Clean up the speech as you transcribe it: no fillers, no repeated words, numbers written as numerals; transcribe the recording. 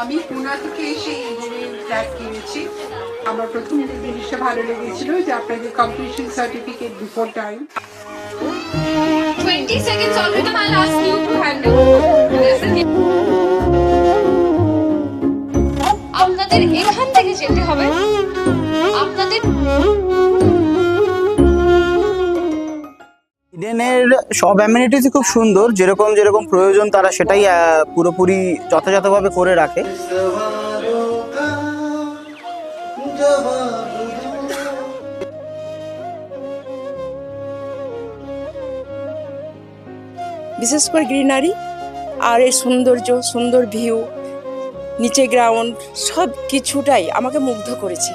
আমি পুনা থেকে এসে এইভাবে ফ্ল্যাট কিনেছি। আমার প্রথম যে জিনিসটা ভালো লেগেছিল যে আপনাদের completion certificate before time. 20 seconds on rhythm. I'll ask you to handle this. আপনাদের এখান থেকে যেতে হবে আপনাদের ইডেনের সব অ্যামিনিটিসই খুব সুন্দর, যেরকম যেরকম প্রয়োজন তারা সেটাই পুরোপুরি যথাযথভাবে করে রাখে। বিশেষ করে গ্রিনারি আর এর সৌন্দর্য, সুন্দর ভিউ, নিচে গ্রাউন্ড, সব কিছুটাই আমাকে মুগ্ধ করেছে।